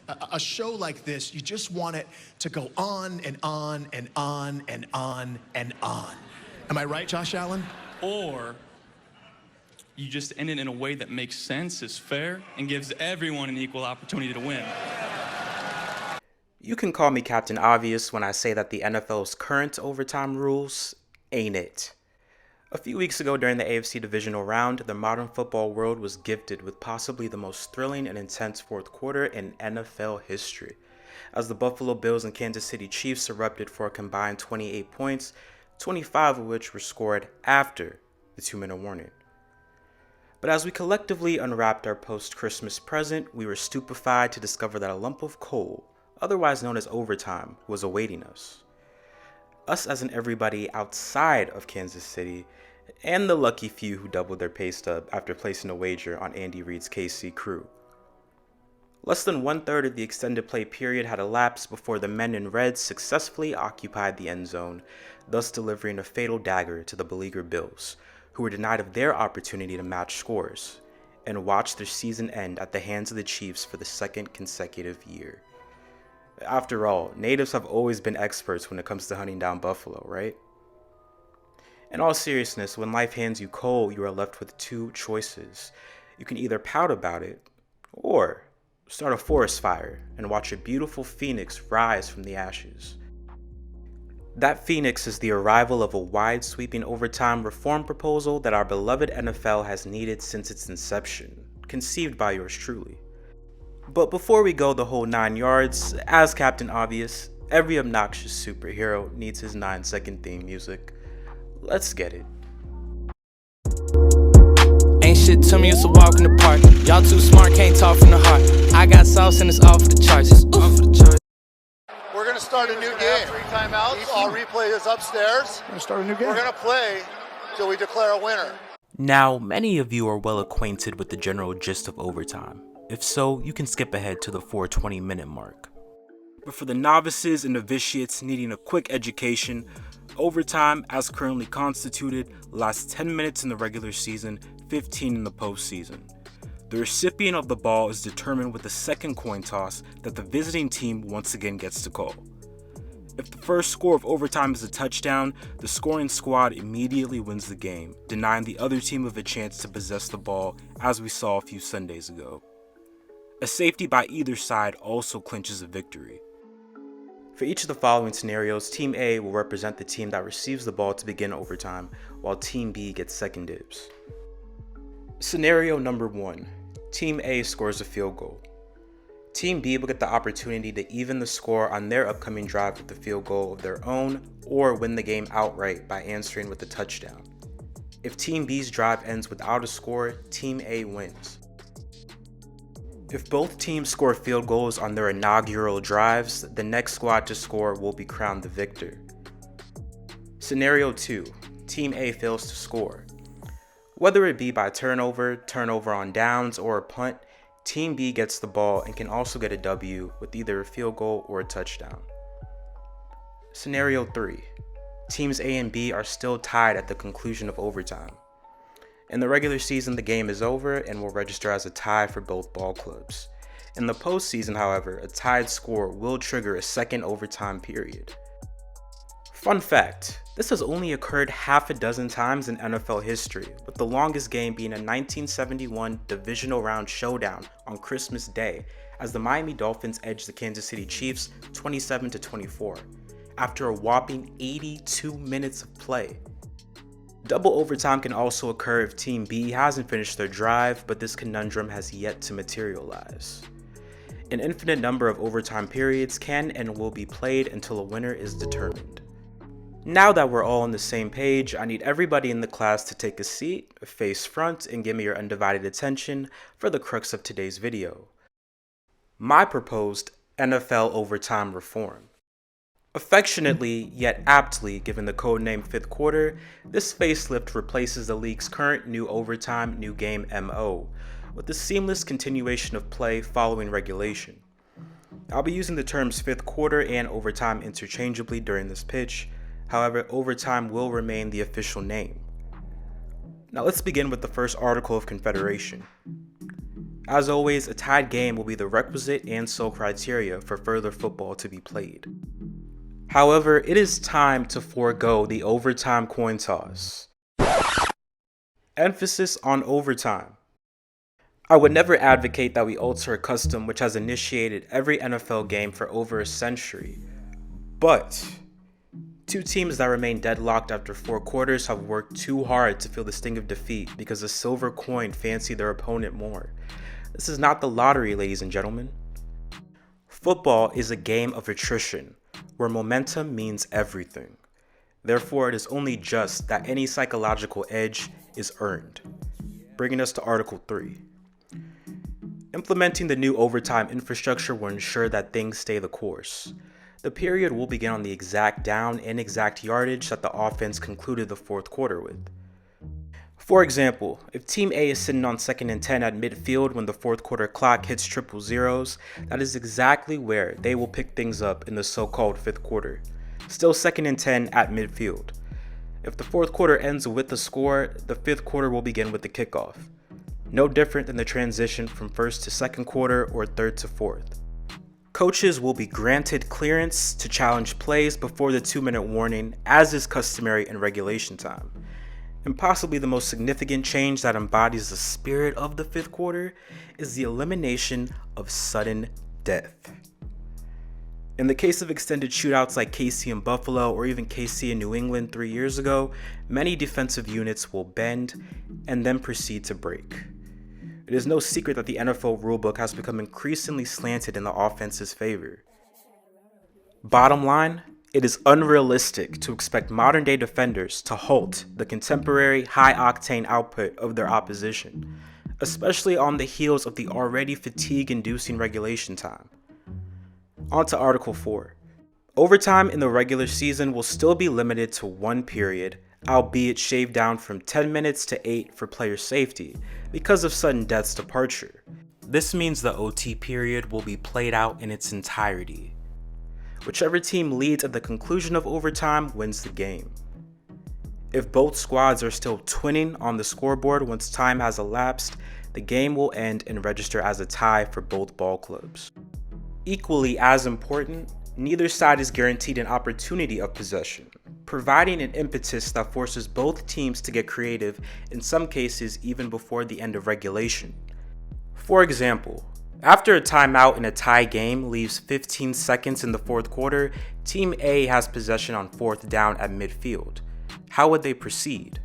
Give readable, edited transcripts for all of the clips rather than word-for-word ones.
A show like this, you just want it to go on and on and on and on and on. Am I right, Josh Allen? Or you just end it in a way that makes sense, is fair, and gives everyone an equal opportunity to win. You can call me Captain Obvious when I say that the NFL's current overtime rules ain't it. A few weeks ago during the AFC divisional round, the modern football world was gifted with possibly the most thrilling and intense fourth quarter in NFL history, as the Buffalo Bills and Kansas City Chiefs erupted for a combined 28 points, 25 of which were scored after the 2-minute warning. But as we collectively unwrapped our post-Christmas present, we were stupefied to discover that a lump of coal, otherwise known as overtime, was awaiting us. Us as in everybody outside of Kansas City, and the lucky few who doubled their pay stub after placing a wager on Andy Reid's KC crew. Less than 1/3 of the extended play period had elapsed before the men in red successfully occupied the end zone, thus delivering a fatal dagger to the beleaguered Bills, who were denied of their opportunity to match scores, and watched their season end at the hands of the Chiefs for the second consecutive year. After all, natives have always been experts when it comes to hunting down buffalo, right? In all seriousness, when life hands you coal, you are left with two choices. You can either pout about it, or start a forest fire and watch a beautiful phoenix rise from the ashes. That phoenix is the arrival of a wide-sweeping overtime reform proposal that our beloved NFL has needed since its inception, conceived by yours truly. But before we go the whole 9 yards, as Captain Obvious, every obnoxious superhero needs his 9-second theme music. Let's get it. Ain't shit to me, it's a walk in the park. Y'all too smart, can't talk from the heart. I got sauce and it's all for the charts. It's all for the charts. We're going to start a new game. 3 timeouts. I'll replay this upstairs. We're gonna start a new game. We're going to play till we declare a winner. Now, many of you are well acquainted with the general gist of overtime. If so, you can skip ahead to the 4:20-minute mark. But for the novices and novitiates needing a quick education, overtime, as currently constituted, lasts 10 minutes in the regular season, 15 in the postseason. The recipient of the ball is determined with a second coin toss that the visiting team once again gets to call. If the first score of overtime is a touchdown, the scoring squad immediately wins the game, denying the other team of a chance to possess the ball, as we saw a few Sundays ago. A safety by either side also clinches a victory. For each of the following scenarios, Team A will represent the team that receives the ball to begin overtime, while Team B gets second dibs. Scenario number 1. Team A scores a field goal. Team B will get the opportunity to even the score on their upcoming drive with a field goal of their own, or win the game outright by answering with a touchdown. If Team B's drive ends without a score, Team A wins. If both teams score field goals on their inaugural drives, the next squad to score will be crowned the victor. Scenario 2. Team A fails to score. Whether it be by turnover on downs, or a punt, Team B gets the ball and can also get a W with either a field goal or a touchdown. Scenario 3. Teams A and B are still tied at the conclusion of overtime. In the regular season, the game is over and will register as a tie for both ball clubs. In the postseason, however, a tied score will trigger a second overtime period. Fun fact, this has only occurred half a dozen times in NFL history, with the longest game being a 1971 divisional round showdown on Christmas Day, as the Miami Dolphins edged the Kansas City Chiefs 27-24, after a whopping 82 minutes of play. Double overtime can also occur if Team B hasn't finished their drive, but this conundrum has yet to materialize. An infinite number of overtime periods can and will be played until a winner is determined. Now that we're all on the same page, I need everybody in the class to take a seat, face front, and give me your undivided attention for the crux of today's video. My proposed NFL overtime reform. Affectionately, yet aptly given the codename Fifth Quarter, this facelift replaces the league's current new overtime, new game MO, with the seamless continuation of play following regulation. I'll be using the terms Fifth Quarter and overtime interchangeably during this pitch, however, overtime will remain the official name. Now let's begin with the first article of confederation. As always, a tied game will be the requisite and sole criteria for further football to be played. However, it is time to forego the overtime coin toss. Emphasis on overtime. I would never advocate that we alter a custom which has initiated every NFL game for over a century, but two teams that remain deadlocked after 4 quarters have worked too hard to feel the sting of defeat because a silver coin fancied their opponent more. This is not the lottery, ladies and gentlemen. Football is a game of attrition, where momentum means everything. Therefore, it is only just that any psychological edge is earned. Bringing us to Article 3. Implementing the new overtime infrastructure will ensure that things stay the course. The period will begin on the exact down and exact yardage that the offense concluded the 4th quarter with. For example, if Team A is sitting on 2nd and 10 at midfield when the 4th quarter clock hits triple zeros, that is exactly where they will pick things up in the so-called 5th quarter. Still 2nd and 10 at midfield. If the 4th quarter ends with a score, the 5th quarter will begin with the kickoff. No different than the transition from 1st to 2nd quarter or 3rd to 4th. Coaches will be granted clearance to challenge plays before the 2-minute warning, as is customary in regulation time. And possibly the most significant change that embodies the spirit of the 5th quarter is the elimination of sudden death. In the case of extended shootouts like KC and Buffalo, or even KC in New England 3 years ago, many defensive units will bend and then proceed to break. It is no secret that the NFL rulebook has become increasingly slanted in the offense's favor. Bottom line, it is unrealistic to expect modern-day defenders to halt the contemporary high-octane output of their opposition, especially on the heels of the already fatigue-inducing regulation time. On to Article 4. Overtime in the regular season will still be limited to 1 period, albeit shaved down from 10 minutes to 8 for player safety because of sudden death's departure. This means the OT period will be played out in its entirety. Whichever team leads at the conclusion of overtime wins the game. If both squads are still twinning on the scoreboard once time has elapsed, the game will end and register as a tie for both ball clubs. Equally as important, neither side is guaranteed an opportunity of possession, providing an impetus that forces both teams to get creative, in some cases even before the end of regulation. For example, after a timeout in a tie game leaves 15 seconds in the 4th quarter, Team A has possession on 4th down at midfield. How would they proceed?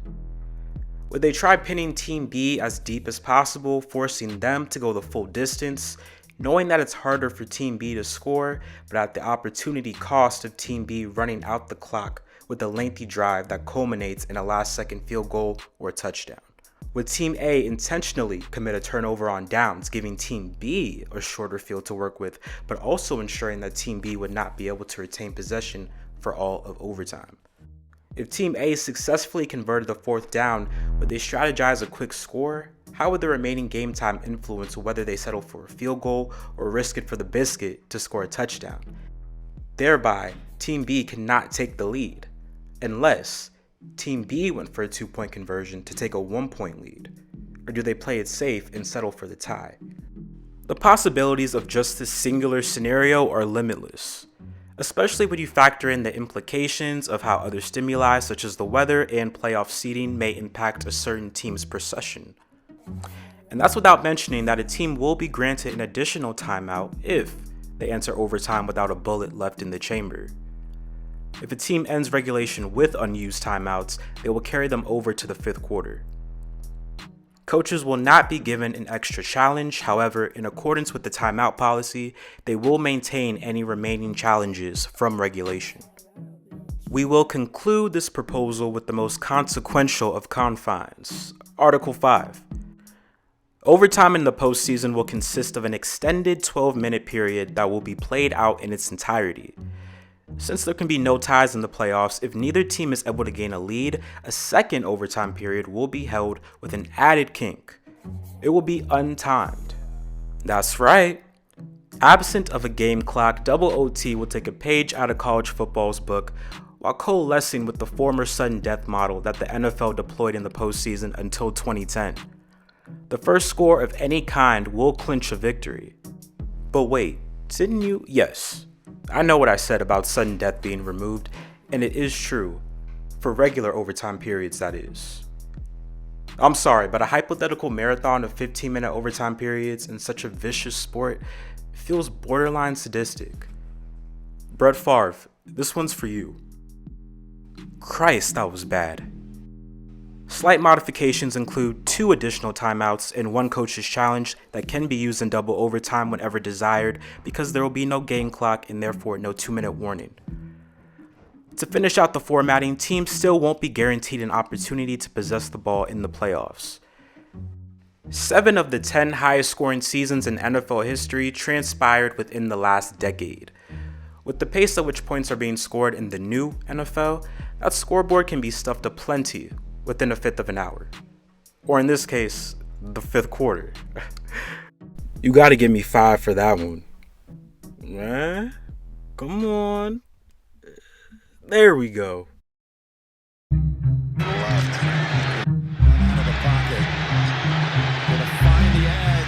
Would they try pinning Team B as deep as possible, forcing them to go the full distance, knowing that it's harder for Team B to score, but at the opportunity cost of Team B running out the clock with a lengthy drive that culminates in a last-second field goal or touchdown? Would Team A intentionally commit a turnover on downs, giving Team B a shorter field to work with, but also ensuring that Team B would not be able to retain possession for all of overtime? If Team A successfully converted the 4th down, would they strategize a quick score? How would the remaining game time influence whether they settle for a field goal or risk it for the biscuit to score a touchdown? Thereby, Team B cannot take the lead, unless Team B went for a 2-point conversion to take a 1-point lead, or do they play it safe and settle for the tie? The possibilities of just this singular scenario are limitless, especially when you factor in the implications of how other stimuli such as the weather and playoff seeding may impact a certain team's procession. And that's without mentioning that a team will be granted an additional timeout if they enter overtime without a bullet left in the chamber. If a team ends regulation with unused timeouts, they will carry them over to the 5th quarter. Coaches will not be given an extra challenge, however, in accordance with the timeout policy, they will maintain any remaining challenges from regulation. We will conclude this proposal with the most consequential of confines, Article 5. Overtime in the postseason will consist of an extended 12-minute period that will be played out in its entirety. Since there can be no ties in the playoffs, if neither team is able to gain a lead, a second overtime period will be held with an added kink. It will be untimed. That's right. Absent of a game clock, double OT will take a page out of college football's book while coalescing with the former sudden death model that the NFL deployed in the postseason until 2010. The first score of any kind will clinch a victory. But wait, didn't you? Yes. I know what I said about sudden death being removed, and it is true. For regular overtime periods, that is. I'm sorry, but a hypothetical marathon of 15-minute overtime periods in such a vicious sport feels borderline sadistic. Brett Favre, this one's for you. Christ, that was bad. Slight modifications include 2 additional timeouts and 1 coach's challenge that can be used in double overtime whenever desired because there will be no game clock and therefore no 2-minute warning. To finish out the formatting, teams still won't be guaranteed an opportunity to possess the ball in the playoffs. 7 of the 10 highest scoring seasons in NFL history transpired within the last decade. With the pace at which points are being scored in the new NFL, that scoreboard can be stuffed aplenty within a fifth of an hour. Or in this case, the 5th quarter. You gotta give me 5 for that one. Come on. There we go.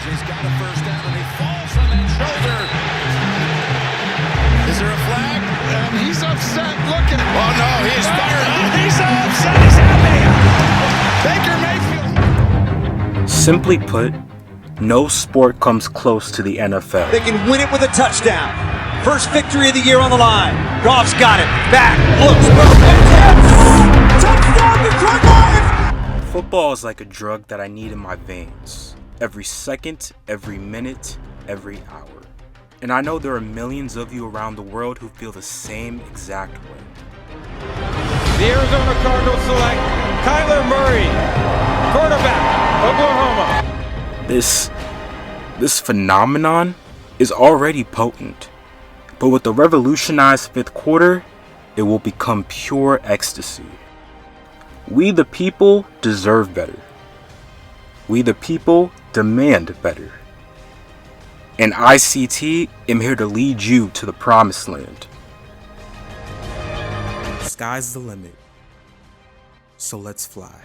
He's got a first down and he falls on that shoulder. Is there a flag? He's upset looking. Oh no, he's fired up. He's upset. He's happy. Baker Mayfield. Simply put, no sport comes close to the NFL. They can win it with a touchdown. First victory of the year on the line. Goff's got it. Back, looks, touchdown Detroit Lions! Football is like a drug that I need in my veins. Every second, every minute, every hour. And I know there are millions of you around the world who feel the same exact way. The Arizona Cardinals select Kyler Murray, quarterback, Oklahoma. This phenomenon is already potent, but with the revolutionized 5th quarter, it will become pure ecstasy. We the people deserve better. We the people demand better. And ICT am here to lead you to the promised land. Sky's the limit, so let's fly.